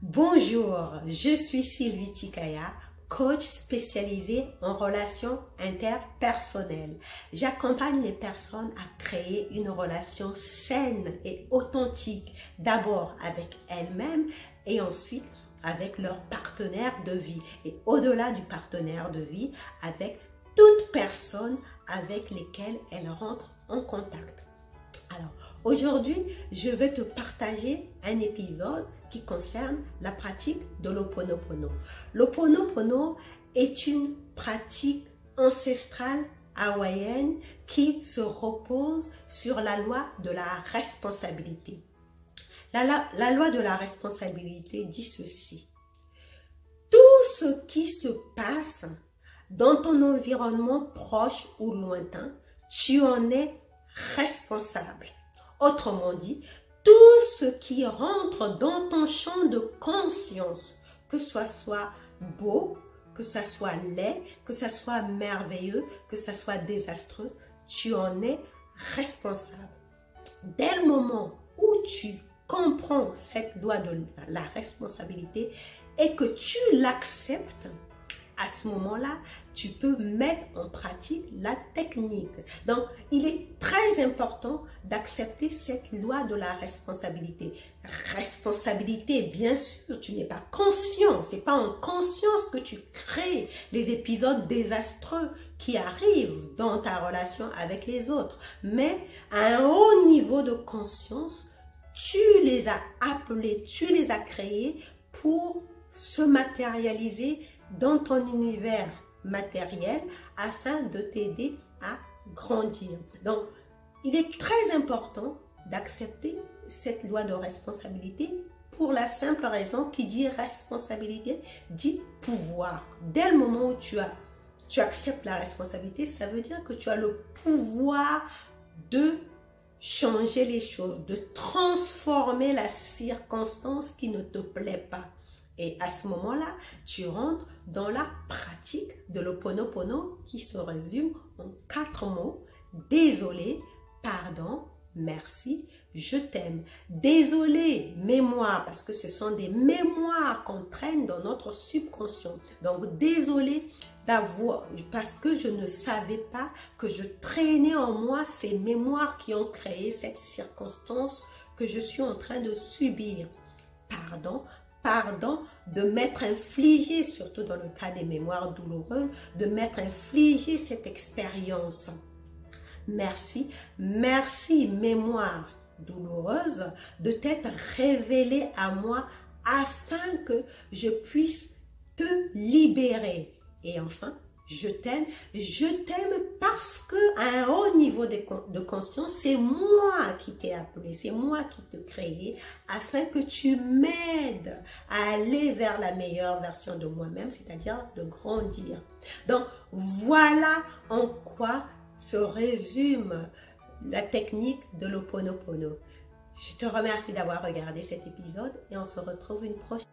Bonjour, je suis Sylvie Chikaya, coach spécialisée en relations interpersonnelles. J'accompagne les personnes à créer une relation saine et authentique, d'abord avec elles-mêmes et ensuite avec leur partenaire de vie. Et au-delà du partenaire de vie, avec toute personne avec lesquelles elles rentrent en contact. Alors, aujourd'hui, je vais te partager un épisode qui concerne la pratique de l'Ho'oponopono. L'Ho'oponopono est une pratique ancestrale hawaïenne qui se repose sur la loi de la responsabilité. La loi de la responsabilité dit ceci. Tout ce qui se passe dans ton environnement proche ou lointain, tu en es responsable. Autrement dit, tout ce qui rentre dans ton champ de conscience, que ce soit beau, que ce soit laid, que ce soit merveilleux, que ce soit désastreux, tu en es responsable. Dès le moment où tu comprends cette loi de la responsabilité et que tu l'acceptes, à ce moment-là, tu peux mettre en pratique la technique. Donc, il est très important d'accepter cette loi de la responsabilité. Responsabilité, bien sûr, tu n'es pas conscient. Ce n'est pas en conscience que tu crées les épisodes désastreux qui arrivent dans ta relation avec les autres. Mais à un haut niveau de conscience, tu les as appelés, tu les as créés pour se matérialiser dans ton univers matériel afin de t'aider à grandir. Donc, il est très important d'accepter cette loi de responsabilité pour la simple raison qui dit responsabilité, dit pouvoir. Dès le moment où tu acceptes la responsabilité, ça veut dire que tu as le pouvoir de changer les choses, de transformer la circonstance qui ne te plaît pas. Et à ce moment-là, tu rentres dans la pratique de l'Ho'oponopono qui se résume en 4 mots. Désolé, pardon, merci, je t'aime. Désolé, mémoire, parce que ce sont des mémoires qu'on traîne dans notre subconscient. Donc, désolé d'avoir, parce que je ne savais pas que je traînais en moi ces mémoires qui ont créé cette circonstance que je suis en train de subir. Pardon de m'être infligé, surtout dans le cas des mémoires douloureuses, de m'être infligé cette expérience. Merci, mémoire douloureuse, de t'être révélée à moi afin que je puisse te libérer. Et enfin, je t'aime parce que à un haut niveau de conscience, c'est moi qui t'ai appelé, c'est moi qui te créé afin que tu m'aides à aller vers la meilleure version de moi-même, c'est-à-dire de grandir. Donc, voilà en quoi se résume la technique de l'Ho'oponopono. Je te remercie d'avoir regardé cet épisode et on se retrouve une prochaine.